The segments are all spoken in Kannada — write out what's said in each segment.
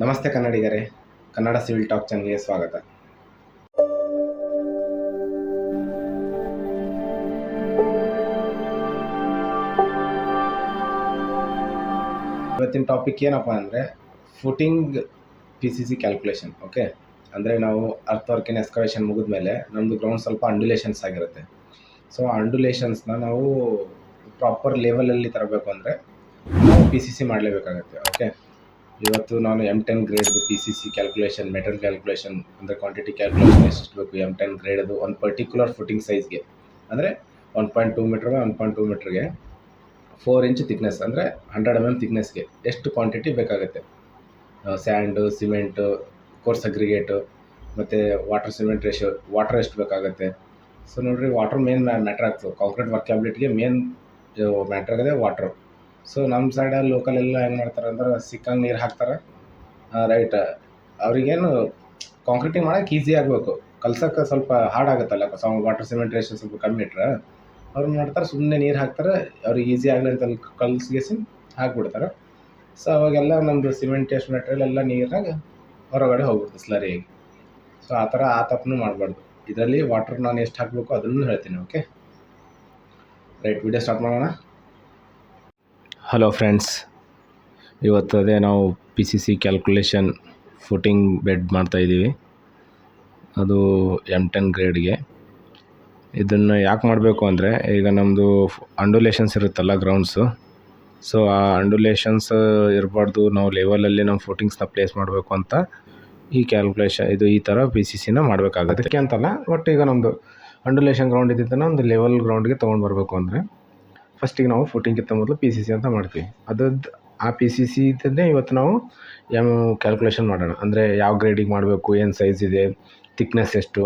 ನಮಸ್ತೆ ಕನ್ನಡಿಗರೇ, ಕನ್ನಡ ಸಿವಿಲ್ ಟಾಕ್ ಚಾನಲ್ಗೆ ಸ್ವಾಗತ. ಇವತ್ತಿನ ಟಾಪಿಕ್ ಏನಪ್ಪ ಅಂದರೆ ಫುಟಿಂಗ್ PCC ಕ್ಯಾಲ್ಕುಲೇಷನ್. ಓಕೆ, ಅಂದರೆ ನಾವು ಅರ್ತ್ ವರ್ಕಿನ ಎಕ್ಸ್ಕವೇಷನ್ ಮುಗಿದ್ಮೇಲೆ ನಮ್ಮದು ಗ್ರೌಂಡ್ ಸ್ವಲ್ಪ ಅಂಡುಲೇಷನ್ಸ್ ಆಗಿರುತ್ತೆ. ಸೊ ಆ ಅಂಡುಲೇಷನ್ಸ್ನ ನಾವು ಪ್ರಾಪರ್ ಲೆವೆಲಲ್ಲಿ ತರಬೇಕು ಅಂದರೆ ನಾವು PCC ಮಾಡಲೇಬೇಕಾಗುತ್ತೆ. ಓಕೆ, ಇವತ್ತು ನಾನು M10 ಗ್ರೇಡ್ದು PCC calculation, material calculation ಅಂದರೆ ಕ್ವಾಂಟಿಟಿ ಕ್ಯಾಲ್ಕುಲೇಷನ್ ಎಷ್ಟು ಬೇಕು M10 ಗ್ರೇಡ್ದು ಒಂದು ಪರ್ಟಿಕ್ಯುಲರ್ ಫುಟಿಂಗ್ ಸೈಜ್ಗೆ, ಅಂದರೆ 1.2 ಮೀಟ್ರ್ ಬೈ 1.2 ಮೀಟ್ರಿಗೆ 4 ಇಂಚ್ ಥಿಕ್ನೆಸ್ ಅಂದರೆ 100 mm ಥಿಕ್ನೆಸ್ಗೆ ಎಷ್ಟು ಕ್ವಾಂಟಿಟಿ ಬೇಕಾಗುತ್ತೆ. ಸ್ಯಾಂಡು, ಸಿಮೆಂಟು, ಕೋರ್ಸ್ ಅಗ್ರಿಗೇಟು ಮತ್ತು ವಾಟರ್ ಸಿಮೆಂಟ್ ರೇಷಿಯೋ, ವಾಟರ್ ಎಷ್ಟು ಬೇಕಾಗುತ್ತೆ. ಸೊ ನೋಡಿರಿ, ವಾಟರ್ ಮೇನ್ ಮ್ಯಾಟ್ರ್ ಆಗ್ತದೆ. ಕಾಂಕ್ರೀಟ್ ವರ್ಕ್ಯಾಬಿಲಿಟಿಗೆ ಮೇನ್ ಮ್ಯಾಟ್ರ್ ಆಗಿದೆ ವಾಟ್ರು. ಸೊ ನಮ್ಮ ಸೈಡಲ್ಲಿ ಲೋಕಲೆಲ್ಲ ಹೆಂಗೆ ಮಾಡ್ತಾರೆ ಅಂದ್ರೆ ಸಿಕ್ಕಂಗೆ ನೀರು ಹಾಕ್ತಾರೆ. ರೈಟ್, ಅವ್ರಿಗೇನು ಕಾಂಕ್ರೀಟಿಂಗ್ ಮಾಡೋಕ್ಕೆ ಈಸಿ ಆಗಬೇಕು, ಕಲ್ಸೋಕ್ಕೆ ಸ್ವಲ್ಪ ಹಾರ್ಡ್ ಆಗುತ್ತಲ್ಲ. ವಾಟರ್ ಸಿಮೆಂಟ್ ರೇಷಿಯೋ ಸ್ವಲ್ಪ ಕಮ್ಮಿ ಇಟ್ಟರೆ ಅವ್ರು ಮಾಡ್ತಾರೆ, ಸುಮ್ಮನೆ ನೀರು ಹಾಕ್ತಾರೆ, ಅವ್ರಿಗೆ ಈಸಿ ಆಗಲಿ ಅಂತ ಕಲ್ಸ್ಗೆಸಿ ಹಾಕ್ಬಿಡ್ತಾರೆ. ಸೊ ಅವಾಗೆಲ್ಲ ನಮ್ಮದು ಸಿಮೆಂಟೇಶನ್ ಮೆಟೀರಿಯಲ್ ಎಲ್ಲ ನೀರಾಗ ಹೊರಗಡೆ ಹೋಗ್ಬಿಡ್ತು ಸ್ಲರಿಯಾಗಿ. ಸೊ ಆ ಥರ ಆ ತಪ್ಪನ್ನು ಮಾಡಬಾರ್ದು. ಇದರಲ್ಲಿ ವಾಟರ್ ನಾನು ಎಷ್ಟು ಹಾಕಬೇಕು ಅದನ್ನು ಹೇಳ್ತೀನಿ. ಓಕೆ ರೈಟ್, ವಿಡಿಯೋ ಸ್ಟಾರ್ಟ್ ಮಾಡೋಣ. ಹಲೋ ಫ್ರೆಂಡ್ಸ್, ಇವತ್ತು ಅದೇ ನಾವು PCC ಕ್ಯಾಲ್ಕುಲೇಷನ್ ಫುಟಿಂಗ್ ಬೆಡ್ ಮಾಡ್ತಾಯಿದ್ದೀವಿ. ಅದು M10 ಗ್ರೇಡ್ಗೆ. ಇದನ್ನು ಯಾಕೆ ಮಾಡಬೇಕು ಅಂದರೆ, ಈಗ ನಮ್ಮದು ಅಂಡುಲೇಷನ್ಸ್ ಇರುತ್ತಲ್ಲ ಗ್ರೌಂಡ್ಸು, ಸೊ ಆ ಅಂಡುಲೇಷನ್ಸ್ ಇರಬಾರ್ದು, ನಾವು ಲೆವೆಲಲ್ಲಿ ನಮ್ಮ ಫುಟಿಂಗ್ಸ್ನ ಪ್ಲೇಸ್ ಮಾಡಬೇಕು ಅಂತ ಈ ಕ್ಯಾಲ್ಕುಲೇಷನ್, ಇದು ಈ ಥರ PCCನ ಮಾಡಬೇಕಾಗುತ್ತೆ. ಅದಕ್ಕೆ ಅಂತಲ್ಲ, ಬಟ್ ಈಗ ನಮ್ಮದು ಅಂಡುಲೇಷನ್ ಗ್ರೌಂಡ್ ಇದ್ದಿದ್ದನ್ನು ಒಂದು ಲೆವೆಲ್ ಗ್ರೌಂಡ್ಗೆ ತೊಗೊಂಡು ಬರಬೇಕು ಅಂದರೆ ಫಸ್ಟಿಗೆ ನಾವು ಫುಟಿಂಗ್ಗಿಂತ ಮೊದಲು PCC ಅಂತ ಮಾಡ್ತೀವಿ. ಅದ್ರದ್ದು ಆ PCC ಇದ್ದರೆ ಇವತ್ತು ನಾವು ಕ್ಯಾಲ್ಕುಲೇಷನ್ ಮಾಡೋಣ. ಅಂದರೆ ಯಾವ ಗ್ರೇಡಿಗೆ ಮಾಡಬೇಕು, ಏನು ಸೈಜ್ ಇದೆ, ಥಿಕ್ನೆಸ್ ಎಷ್ಟು,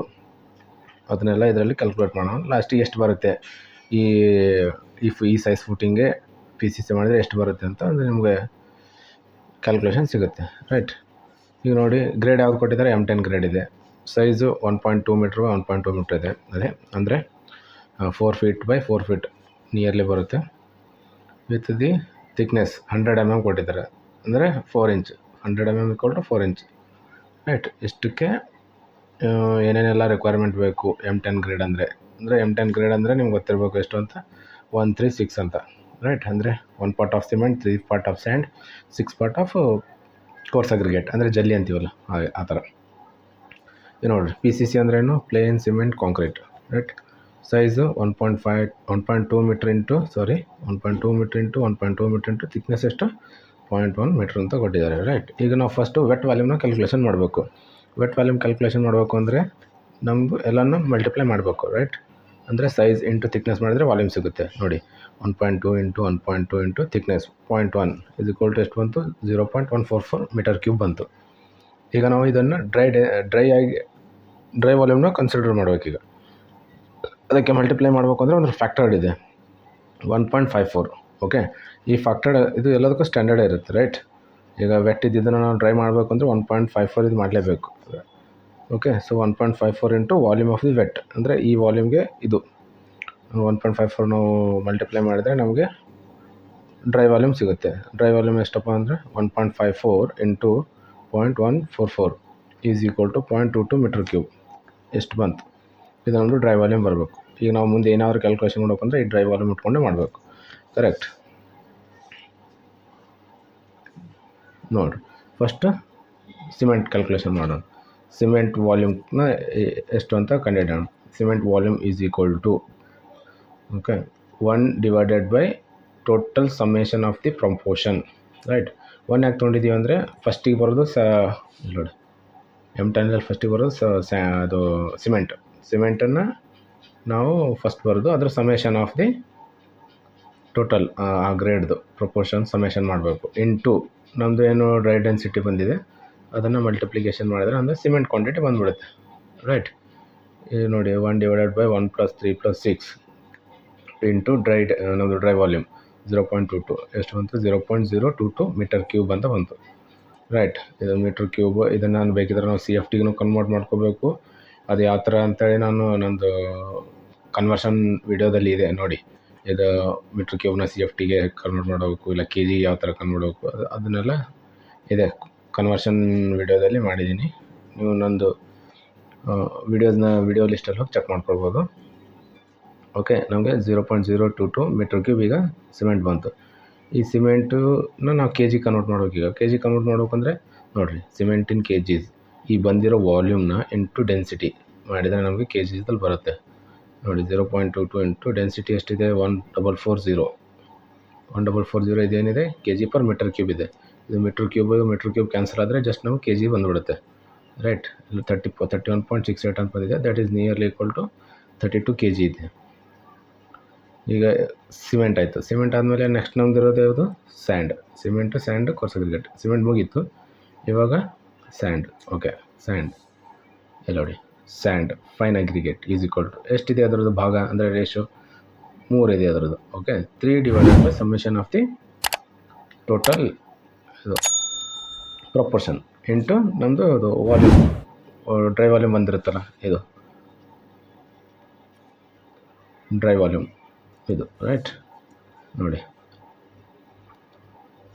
ಅದನ್ನೆಲ್ಲ ಇದರಲ್ಲಿ ಕ್ಯಾಲ್ಕುಲೇಟ್ ಮಾಡೋಣ. ಲಾಸ್ಟಿಗೆ ಎಷ್ಟು ಬರುತ್ತೆ ಈ ಸೈಜ್ ಫುಟಿಂಗ್ಗೆ PCC ಮಾಡಿದರೆ ಎಷ್ಟು ಬರುತ್ತೆ ಅಂತ ಅಂದರೆ ನಿಮಗೆ ಕ್ಯಾಲ್ಕುಲೇಷನ್ ಸಿಗುತ್ತೆ. ರೈಟ್, ಈಗ ನೋಡಿ, ಗ್ರೇಡ್ ಯಾವ್ದು ಕೊಟ್ಟಿದ್ದಾರೆ, M10 ಗ್ರೇಡ್ ಇದೆ. ಸೈಜು 1.2 ಮೀಟ್ರ್ 1.2 ಮೀಟ್ರ್ ಇದೆ. ಅದೇ ಅಂದರೆ 4 ಫೀಟ್ ಬೈ 4 ಫೀಟ್ ನಿಯರ್ಲಿ ಬರುತ್ತೆ. ವಿತ್ ದಿ ಥಿಕ್ನೆಸ್ 100 mm ಕೊಟ್ಟಿದ್ದಾರೆ, ಅಂದರೆ 4 ಇಂಚ್. 100 mm = 4 inch. ರೈಟ್, ಇಷ್ಟಕ್ಕೆ ಏನೇನೆಲ್ಲ ರಿಕ್ವೈರ್ಮೆಂಟ್ ಬೇಕು M10 ಗ್ರೇಡ್ ಅಂದರೆ M10 ಗ್ರೇಡ್ ಅಂದರೆ ನಿಮ್ಗೆ ಗೊತ್ತಿರಬೇಕು ಎಷ್ಟು ಅಂತ, 136 ಅಂತ. ರೈಟ್, ಅಂದರೆ 1 part of cement, 3 part of and, 6 part of course aggregate ಅಂದರೆ ಜಲ್ಲಿ ಅಂತೀವಲ್ಲ ಹಾಗೆ ಆ ಥರ. ಇದು ನೋಡಿರಿ, PCC ಅಂದರೆ ಏನು, plain cement concrete. Right, size 1.2 metre into 1.2 metre into thickness ಎಷ್ಟು 0.1 ಮೀಟ್ರ್ ಅಂತ ಕೊಟ್ಟಿದ್ದಾರೆ. ರೈಟ್, ಈಗ ನಾವು ಫಸ್ಟು ವೆಟ್ ವಾಲ್ಯೂಮ್ನ ಕ್ಯಾಲ್ಕುಲೇಷನ್ ಮಾಡಬೇಕು. ವೆಟ್ ವಾಲ್ಯೂಮ್ ಕ್ಯಾಲ್ಕುಲೇಷನ್ ಮಾಡಬೇಕು ಅಂದರೆ ನಮ್ಮದು ಎಲ್ಲನೂ ಮಲ್ಟಿಪ್ಲೈ ಮಾಡಬೇಕು. ರೈಟ್, ಅಂದರೆ ಸೈಜ್ ಇಂಟು ಥಿಕ್ನೆಸ್ ಮಾಡಿದರೆ ವಾಲ್ಯೂಮ್ ಸಿಗುತ್ತೆ. ನೋಡಿ, 1.2 ಇಂಟು ಥಿಕ್ನೆಸ್ 0.1 = ಎಷ್ಟು ಬಂತು, 0.144 ಮೀಟರ್ ಕ್ಯೂಬ್ ಬಂತು. ಈಗ ನಾವು ಇದನ್ನು ಡ್ರೈ ವಾಲ್ಯೂಮ್ನ ಕನ್ಸಿಡರ್ ಮಾಡಬೇಕೀಗ. ಅದಕ್ಕೆ ಮಲ್ಟಿಪ್ಲೈ ಮಾಡಬೇಕು ಅಂದರೆ ಒಂದು ಫ್ಯಾಕ್ಟರ್ಡ್ ಇದೆ, 1.54. ಓಕೆ, ಈ ಫ್ಯಾಕ್ಟರ್ಡ್ ಇದು ಎಲ್ಲದಕ್ಕೂ ಸ್ಟ್ಯಾಂಡರ್ಡೇ ಇರುತ್ತೆ. ರೈಟ್, ಈಗ ವೆಟ್ ಇದ್ದಿದ್ದನ್ನು ನಾವು ಡ್ರೈ ಮಾಡಬೇಕು ಅಂದರೆ 1.54 ಇದು ಮಾಡಲೇಬೇಕು. Okay, so 1.54 into volume of the wet, ಅಂದರೆ ಈ ವಾಲ್ಯೂಮ್ಗೆ ಇದು 1.54 ನಾವು ಮಲ್ಟಿಪ್ಲೈ ಮಾಡಿದರೆ ನಮಗೆ ಡ್ರೈ ವಾಲ್ಯೂಮ್ ಸಿಗುತ್ತೆ. ಡ್ರೈ ವಾಲ್ಯೂಮ್ ಎಷ್ಟಪ್ಪ ಅಂದರೆ 1.54 ಇಂಟು 0.144 = 0.22 ಮೀಟರ್ ಕ್ಯೂಬ್. ಎಷ್ಟು ಬಂತು, ಇದು ನಮ್ಮದು ಡ್ರೈ ವಾಲ್ಯೂಮ್ ಬರಬೇಕು. ಈಗ ನಾವು ಮುಂದೆ ಏನಾದರೂ ಕ್ಯಾಲ್ಕುಲೇಷನ್ ಮಾಡಬೇಕು ಅಂದರೆ ಈ ಡ್ರೈ ವಾಲ್ಯೂಮ್ ಇಟ್ಕೊಂಡೇ ಮಾಡಬೇಕು. ಕರೆಕ್ಟ್, ನೋಡಿರಿ, ಫಸ್ಟ್ ಸಿಮೆಂಟ್ ಕ್ಯಾಲ್ಕುಲೇಷನ್ ಮಾಡೋಣ. ಸಿಮೆಂಟ್ ವಾಲ್ಯೂಮ್ನ ಎಷ್ಟು ಅಂತ ಕಂಡುಹಿಡಿಯೋಣ. Cement volume = okay 1 divided by total summation of the proportion. Right, 1 ಯಾಕೆ ತೊಗೊಂಡಿದ್ದೀವಿ ಅಂದರೆ ಫಸ್ಟಿಗೆ ಬರೋದು ನೋಡಿ, M10 ಫಸ್ಟಿಗೆ ಬರೋದು ಅದು ಸಿಮೆಂಟನ್ನು ನಾವು ಫಸ್ಟ್ ಬರೋದು, ಅದರ ಸಮೇಷನ್ ಆಫ್ ದಿ ಟೋಟಲ್ ಆ ಗ್ರೇಡ್ದು ಪ್ರಪೋರ್ಷನ್ ಸಮೇಷನ್ ಮಾಡಬೇಕು. ಇಂಟು ನಮ್ಮದು ಏನು ಡ್ರೈ ಡೆನ್ಸಿಟಿ ಬಂದಿದೆ ಅದನ್ನು ಮಲ್ಟಿಪ್ಲಿಕೇಶನ್ ಮಾಡಿದರೆ ಅಂದರೆ ಸಿಮೆಂಟ್ ಕ್ವಾಂಟಿಟಿ ಬಂದುಬಿಡುತ್ತೆ. ರೈಟ್, ಈಗ ನೋಡಿ, 1 ಡಿವೈಡೆಡ್ ಬೈ 1 + 3 + 6 ಇಂಟು ನಮ್ಮದು ಡ್ರೈ ವಾಲ್ಯೂಮ್ 0.22 ಎಷ್ಟು ಬಂತು, 0.022 ಮೀಟರ್ ಕ್ಯೂಬ್ ಅಂತ ಬಂತು. ರೈಟ್, ಇದು ಮೀಟರ್ ಕ್ಯೂಬ್. ಇದನ್ನು ನಾನು ಬೇಕಿದ್ರೆ ನಾವು CFTಗೂ ಕನ್ವರ್ಟ್ ಮಾಡ್ಕೋಬೇಕು. ಅದು ಯಾವ ಥರ ಅಂತೇಳಿ ನಾನು ನಂದು ಕನ್ವರ್ಷನ್ ವಿಡಿಯೋದಲ್ಲಿ ಇದೆ ನೋಡಿ. ಇದು ಮೀಟ್ರ್ ಕ್ಯೂಬ್ನ CFTಗೆ ಕನ್ವರ್ಟ್ ಮಾಡಬೇಕು, ಇಲ್ಲ KG ಯಾವ ಥರ ಕನ್ವರ್ಟ್ ಮಾಡಬೇಕು, ಅದನ್ನೆಲ್ಲ ಇದೆ ಕನ್ವರ್ಷನ್ ವಿಡಿಯೋದಲ್ಲಿ ಮಾಡಿದ್ದೀನಿ. ನೀವು ನಂದು ವಿಡಿಯೋ ಲಿಸ್ಟಲ್ಲಿ ಹೋಗಿ ಚೆಕ್ ಮಾಡ್ಕೊಳ್ಬೋದು. ಓಕೆ, ನಮಗೆ 0.022 ಮೀಟರ್ ಕ್ಯೂಬ್ ಈಗ ಸಿಮೆಂಟ್ ಬಂತು. ಈ ಸಿಮೆಂಟನ್ನ ನಾವು ಕೆ ಜಿ ಕನ್ವರ್ಟ್ ಮಾಡ್ಬೇಕು. ಈಗ ಕೆ ಜಿ ಕನ್ವರ್ಟ್ ಮಾಡ್ಬೇಕಂದ್ರೆ ನೋಡಿರಿ, ಸಿಮೆಂಟ್ ಇನ್ ಕೆ ಜಿಸ್, ಈ ಬಂದಿರೋ ವಾಲ್ಯೂಮ್ನ ಇಂಟು ಡೆನ್ಸಿಟಿ ಮಾಡಿದರೆ ನಮಗೆ ಕೆ ಜಿದಲ್ಲಿ ಬರುತ್ತೆ ನೋಡಿ. 0.22 ಇಂಟು ಡೆನ್ಸಿಟಿ ಎಷ್ಟಿದೆ, 1440 ಇದೇನಿದೆ k g per metre cube ಇದೆ. ಇದು ಮೀಟರ್ ಕ್ಯೂಬ್ ಕ್ಯಾನ್ಸಲ್ ಆದರೆ ಜಸ್ಟ್ ನಮಗೆ ಕೆ ಜಿ ಬಂದುಬಿಡುತ್ತೆ, ರೈಟ್. ಇಲ್ಲಿ 31.68 ಅಂತ ಬಂದಿದೆ, that is nearly equal to 32 K g ಇದೆ. ಈಗ ಸಿಮೆಂಟ್ ಆಯಿತು. ಸಿಮೆಂಟ್ ಆದಮೇಲೆ ನೆಕ್ಸ್ಟ್ ನಮ್ದು ಇರೋದು ಯಾವುದು, sand. Sand coarse aggregate. Cement ಮುಗೀತು, ಇವಾಗ ಸ್ಯಾಂಡ್. ಓಕೆ, ಸ್ಯಾಂಡ್ ಎಲ್ಲ ನೋಡಿ, sand fine aggregate is equal to ಎಷ್ಟಿದೆ ಅದರದ್ದು ಭಾಗ ಅಂದರೆ ರೇಷೋ 3 ಇದೆ ಅದರದ್ದು. Okay, 3 divided by summation of the total ಇದು ಪ್ರೊಪೋರ್ಷನ್ ಇಂಟು ನಮ್ಮದು ಅದು ವಾಲ್ಯೂಮ್, ಡ್ರೈ ವಾಲ್ಯೂಮ್ ಬಂದಿರುತ್ತಲ್ಲ, ಇದು ಡ್ರೈ ವಾಲ್ಯೂಮ್ ಇದು, ರೈಟ್. ನೋಡಿ,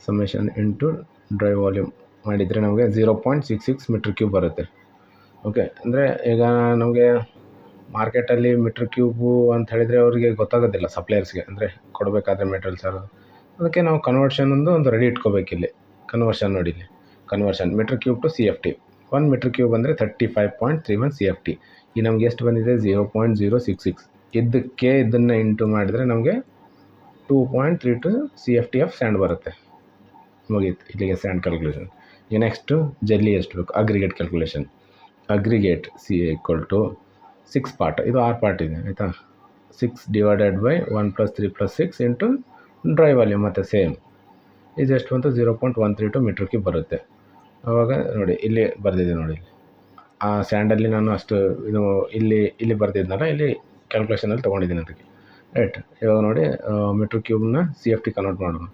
ಸಮೇಷನ್ ಇಂಟು ಡ್ರೈ ವಾಲ್ಯೂಮ್ ಮಾಡಿದರೆ ನಮಗೆ 0.66 ಮೀಟರ್ ಕ್ಯೂಬ್ ಬರುತ್ತೆ. ಓಕೆ, ಅಂದರೆ ಈಗ ನಮಗೆ ಮಾರ್ಕೆಟಲ್ಲಿ ಮೀಟರ್ ಕ್ಯೂಬು ಅಂತ ಹೇಳಿದರೆ ಅವರಿಗೆ ಗೊತ್ತಾಗೋದಿಲ್ಲ, ಸಪ್ಲೈಯರ್ಸ್ಗೆ, ಅಂದರೆ ಕೊಡಬೇಕಾದ್ರೆ ಮೆಟೀರಿಯಲ್ ಚಾರ್ಜ್. ಅದಕ್ಕೆ ನಾವು ಕನ್ವರ್ಷನ್ ಒಂದು ರೆಡಿ ಇಟ್ಕೋಬೇಕಿಲ್ಲಿ. ಕನ್ವರ್ಷನ್ ನೋಡಿ, ಇಲ್ಲಿ conversion metre cube to CFT. 1 metre cube ಅಂದರೆ 35.31 CFT. ಈ ನಮಗೆ ಎಷ್ಟು ಬಂದಿದೆ, 0.066. ಇದಕ್ಕೆ ಇದನ್ನು ಇಂಟು ಮಾಡಿದರೆ ನಮಗೆ 2.32 CFT ಆಫ್ ಸ್ಯಾಂಡ್ ಬರುತ್ತೆ. ಮುಗೀತು ಇಲ್ಲಿಗೆ ಸ್ಯಾಂಡ್ ಕ್ಯಾಲ್ಕುಲೇಷನ್. ಈಗ ನೆಕ್ಸ್ಟು ಜಲ್ಲಿ ಎಷ್ಟು ಬೇಕು, aggregate calculation. Aggregate C equal to 6 part, ಇದು 6 ಪಾರ್ಟ್ ಇದೆ ಆಯಿತಾ. 6 divided by 1 + 3 + 6 into dry volume ಮತ್ತು ಸೇಮ್. ಇದು ಎಷ್ಟು ಬಂತು, 0.132 ಮೀಟರ್ ಕ್ಯೂಬ್ ಬರುತ್ತೆ. ಆವಾಗ ನೋಡಿ ಇಲ್ಲಿ ಬರೆದಿದೆ ನೋಡಿ, ಆ ಸ್ಯಾಂಡಲ್ಲಿ ನಾನು ಅಷ್ಟು ಇದು ಇಲ್ಲಿ ಬರೆದಿದ್ನಲ್ಲ, ಇಲ್ಲಿ ಕ್ಯಾಲ್ಕುಲೇಷನಲ್ಲಿ ತೊಗೊಂಡಿದ್ದೀನಿ ಅದಕ್ಕೆ, ರೈಟ್. ಇವಾಗ ನೋಡಿ ಮೀಟರ್ ಕ್ಯೂಬ್ನ CFT ಕನ್ವರ್ಟ್ ಮಾಡೋಣ.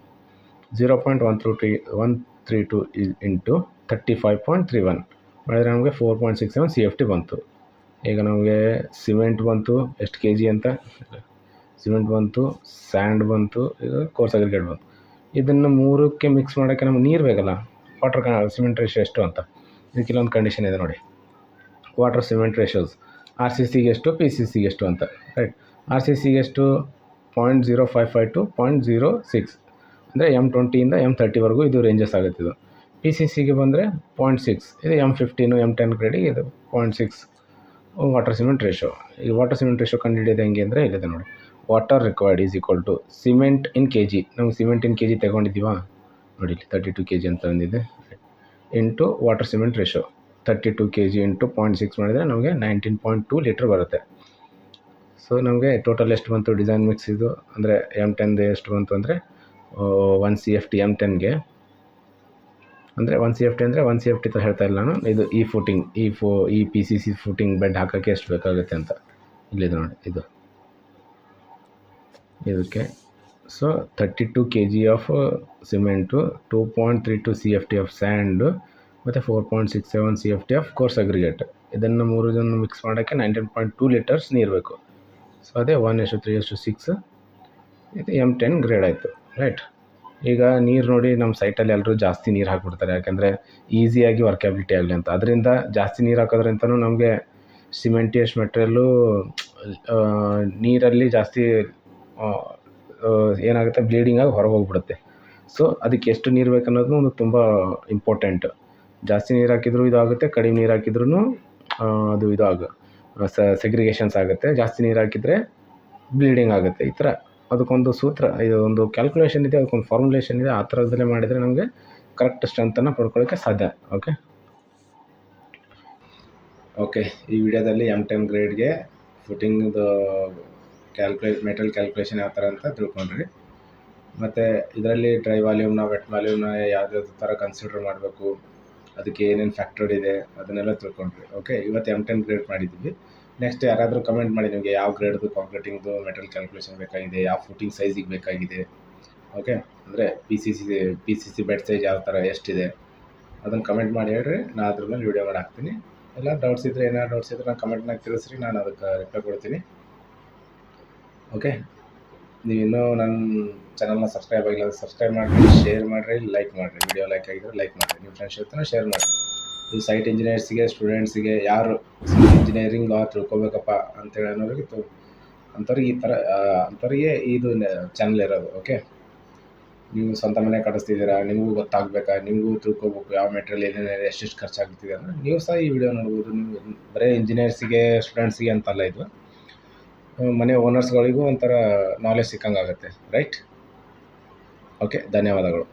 0.132 ಇಂಟು 35.31 ಮಾಡಿದರೆ ನಮಗೆ 4.67 CFT ಬಂತು. ಈಗ ನಮಗೆ ಸಿಮೆಂಟ್ ಬಂತು, ಎಷ್ಟು ಕೆ ಜಿ ಅಂತ ಸಿಮೆಂಟ್ ಬಂತು, ಸ್ಯಾಂಡ್ ಬಂತು, ಈಗ ಕೋರ್ಸ್ ಅಗ್ರಿಗೇಟ್ ಬಂತು. ಇದನ್ನು ಮೂರಕ್ಕೆ ಮಿಕ್ಸ್ ಮಾಡೋಕ್ಕೆ ನಮ್ಗೆ ನೀರು ಬೇಕಲ್ಲ, ವಾಟರ್ ಸಿಮೆಂಟ್ ರೇಷಿಯೋ ಎಷ್ಟು ಅಂತ. ಇದಕ್ಕೆ ಇಲ್ಲೊಂದು ಕಂಡೀಷನ್ ಇದೆ ನೋಡಿ, ವಾಟರ್ ಸಿಮೆಂಟ್ ರೇಷಿಯೋಸ್ RCCಗೆ ಎಷ್ಟು, PCCಗೆ ಎಷ್ಟು ಅಂತ, ರೈಟ್. RCCಗೆ ಎಷ್ಟು, 0.055 to 0.06, ಅಂದರೆ M20 ಇಂದ M30ವರೆಗೂ ಇದು ರೇಂಜಸ್ ಆಗುತ್ತೆ. ಇದು PCCಗೆ ಬಂದರೆ 0.6, ಇದು M15 M10 ಗ್ರೇಡಿಗೆ ಇದು 0.6 ವಾಟರ್ ಸಿಮೆಂಟ್ ರೇಷಿಯೋ. ಈ ವಾಟರ್ ಸಿಮೆಂಟ್ ರೇಷಿಯೋ ಕಂಡುಹಿಡಿಯೋದು ಹೆಂಗೆ ಅಂದರೆ ಇಲ್ಲಿದೆ ನೋಡಿ, water required is equal to cement in K G. ನಮ್ಗೆ ಸಿಮೆಂಟ್ ಇನ್ ಕೆ ಜಿ ತಗೊಂಡಿದ್ದೀವಾ ನೋಡಿ, ಇಲ್ಲಿ 32 ಕೆ ಜಿ ಅಂತ ಬಂದಿದೆ, into water cement ratio 32 K G into 0.6 ಮಾಡಿದರೆ ನಮಗೆ 19.2 ಲೀಟ್ರ್ ಬರುತ್ತೆ. ಸೊ ನಮಗೆ ಟೋಟಲ್ ಎಷ್ಟು ಬಂತು ಡಿಸೈನ್ ಮಿಕ್ಸ್ ಇದು ಅಂದರೆ M10 ಎಷ್ಟು ಬಂತು ಅಂದರೆ 1 CFT M10ಗೆ, ಅಂದರೆ 1 CFT ಅಂದರೆ 1 CFT ಅಂತ ಹೇಳ್ತಾ ಇಲ್ಲ ನಾನು, ಇದು ಈ ಫೂಟಿಂಗ್ ಈ PCC ಫೂಟಿಂಗ್ ಬೆಡ್ ಹಾಕೋಕ್ಕೆ ಎಷ್ಟು ಬೇಕಾಗುತ್ತೆ ಅಂತ ಇಲ್ಲಿದೆ ನೋಡಿ, ಇದಕ್ಕೆ. So 32 kg of cement, 2.32 CFT of sand ಮತ್ತು 4.67 CFT ಆಫ್ ಕೋರ್ಸ್ ಅಗ್ರಿಗೇಟ್. ಇದನ್ನು ಮೂರನ್ನು ಮಿಕ್ಸ್ ಮಾಡೋಕ್ಕೆ 19.2 ಲೀಟರ್ಸ್ ನೀರು ಬೇಕು. ಸೊ ಅದೇ 1:3:6 ಇದು M10 ಗ್ರೇಡ್ ಆಯಿತು, ರೈಟ್. ಈಗ ನೀರು ನೋಡಿ, ನಮ್ಮ ಸೈಟಲ್ಲಿ ಎಲ್ಲರೂ ಜಾಸ್ತಿ ನೀರು ಹಾಕಿಬಿಡ್ತಾರೆ, ಯಾಕೆಂದರೆ ಈಸಿಯಾಗಿ ವರ್ಕಬಿಲಿಟಿ ಆಗಲಿ ಅಂತ. ಅದರಿಂದ ಜಾಸ್ತಿ ನೀರು ಹಾಕೋದ್ರಿಂದನೂ ನಮಗೆ ಸಿಮೆಂಟಿಯಸ್ ಮೆಟೀರಿಯಲ್ಲು ನೀರಲ್ಲಿ ಜಾಸ್ತಿ ಏನಾಗುತ್ತೆ, ಬ್ಲೀಡಿಂಗ್ ಆಗಿ ಹೊರಗೆ ಹೋಗ್ಬಿಡುತ್ತೆ. ಸೊ ಅದಕ್ಕೆ ಎಷ್ಟು ನೀರು ಬೇಕು ಅನ್ನೋದು ಒಂದು ತುಂಬ ಇಂಪಾರ್ಟೆಂಟ್. ಜಾಸ್ತಿ ನೀರು ಹಾಕಿದರೂ ಇದಾಗುತ್ತೆ, ಕಡಿಮೆ ನೀರು ಹಾಕಿದ್ರೂ ಅದು ಸೆಗ್ರಿಗೇಷನ್ಸ್ ಆಗುತ್ತೆ. ಜಾಸ್ತಿ ನೀರು ಹಾಕಿದರೆ ಬ್ಲೀಡಿಂಗ್ ಆಗುತ್ತೆ. ಈ ಥರ ಅದಕ್ಕೊಂದು ಸೂತ್ರ, ಇದು ಒಂದು ಕ್ಯಾಲ್ಕುಲೇಷನ್ ಇದೆ, ಅದಕ್ಕೊಂದು ಫಾರ್ಮುಲೇಷನ್ ಇದೆ. ಆ ಥರದಲ್ಲೇ ಮಾಡಿದರೆ ನಮಗೆ ಕರೆಕ್ಟ್ ಸ್ಟ್ರೆಂತನ್ನು ಪಡ್ಕೊಳ್ಳೋಕ್ಕೆ ಸಾಧ್ಯ. ಓಕೆ, ಈ ವಿಡಿಯೋದಲ್ಲಿ M10 ಗ್ರೇಡ್ಗೆ ಫುಟಿಂಗ್ದು ಮೆಟೀರಿಯಲ್ ಕ್ಯಾಲ್ಕುಲೇಷನ್ ಯಾವ ಥರ ಅಂತ ತಿಳ್ಕೊಂಡ್ರಿ. ಮತ್ತು ಇದರಲ್ಲಿ ಡ್ರೈ ವಾಲ್ಯೂಮ್ನ, ವೆಟ್ ವಾಲ್ಯೂಮ್ನ ಯಾವ್ಯಾವ ಥರ ಕನ್ಸಿಡರ್ ಮಾಡಬೇಕು, ಅದಕ್ಕೆ ಏನೇನು ಫ್ಯಾಕ್ಟರ್ ಇದೆ ಅದನ್ನೆಲ್ಲ ತಿಳ್ಕೊಂಡ್ರಿ. ಓಕೆ, ಇವತ್ತು M10 ಗ್ರೇಡ್ ಮಾಡಿದ್ದೀವಿ. ನೆಕ್ಸ್ಟ್ ಯಾರಾದರೂ ಕಮೆಂಟ್ ಮಾಡಿ ನಿಮಗೆ ಯಾವ ಗ್ರೇಡ್ದು ಕಾಂಕ್ರೀಟಿಂಗ್ದು ಮೆಟೀರಿಯಲ್ ಕ್ಯಾಲ್ಕುಲೇಷನ್ ಬೇಕಾಗಿದೆ, ಯಾವ ಫುಟಿಂಗ್ ಸೈಜಿಗೆ ಬೇಕಾಗಿದೆ. ಓಕೆ, ಅಂದರೆ PCC ಬೆಡ್ ಸೈಜ್ ಯಾವ ಥರ ಎಷ್ಟಿದೆ ಅದನ್ನು ಕಮೆಂಟ್ ಮಾಡಿ ಹೇಳ್ರಿ, ನಾನು ಅದ್ರ ಮೇಲೆ ವೀಡಿಯೋ ಮಾಡಿ ಹಾಕ್ತೀನಿ. ಎಲ್ಲ ಡೌಟ್ಸ್ ಇದ್ದರೆ, ಏನಾದ್ರು ಡೌಟ್ಸ್ ಇದ್ದರೆ ನಾನು ಕಮೆಂಟ್ನಾಗ ತಿಳಿಸ್ರಿ, ನಾನು ಅದಕ್ಕೆ ರಿಪ್ಲೈ ಕೊಡ್ತೀನಿ. ಓಕೆ, ನೀವು ಇನ್ನೂ ನನ್ನ ಚಾನಲ್ನ ಸಬ್ಸ್ಕ್ರೈಬ್ ಆಗಿಲ್ಲ ಸಬ್ಸ್ಕ್ರೈಬ್ ಮಾಡಿರಿ, ಶೇರ್ ಮಾಡಿರಿ, ಲೈಕ್ ಮಾಡಿರಿ. ವಿಡಿಯೋ ಲೈಕ್ ಆಗಿದ್ರೆ ಲೈಕ್ ಮಾಡಿರಿ, ನಿಮ್ಮ ಫ್ರೆಂಡ್ಸ್ ಜೊತೆ ಶೇರ್ ಮಾಡಿರಿ. ಈ ಸೈಟ್ ಇಂಜಿನಿಯರ್ಸಿಗೆ, ಸ್ಟೂಡೆಂಟ್ಸಿಗೆ ಯಾರು ಇಂಜಿನಿಯರಿಂಗ್ ತಿಳ್ಕೊಬೇಕಪ್ಪ ಅಂತೇಳಿ ಅನ್ನೋರಿಗೆ ಅಂಥವ್ರಿಗೆ ಈ ಥರ ಅಂಥವ್ರಿಗೆ ಇದು ಚಾನಲ್ ಇರೋದು. ಓಕೆ, ನೀವು ಸ್ವಂತ ಮನೆ ಕಟ್ಟಿಸ್ತಿದ್ದೀರಾ, ನಿಮಗೂ ಗೊತ್ತಾಗಬೇಕಾ, ನಿಮಗೂ ತಿಳ್ಕೊಬೇಕು ಯಾವ ಮೆಟೀರಿಯಲ್ ಏನೇನು ಎಷ್ಟೆಷ್ಟು ಖರ್ಚಾಗ್ತಿದೆ ಅಂದರೆ ನೀವು ಸಹ ಈ ವಿಡಿಯೋ ನೋಡ್ಬೋದು. ನೀವು ಬರೀ ಇಂಜಿನಿಯರ್ಸಿಗೆ, ಸ್ಟೂಡೆಂಟ್ಸಿಗೆ ಅಂತಲ್ಲ, ಇದು ಮನೆ ಓನರ್ಸ್ಗಳಿಗೂ ಒಂಥರ ನಾಲೆಜ್ ಸಿಕ್ಕಂಗಾಗುತ್ತೆ. ರೈಟ್? ಓಕೆ, ಧನ್ಯವಾದಗಳು.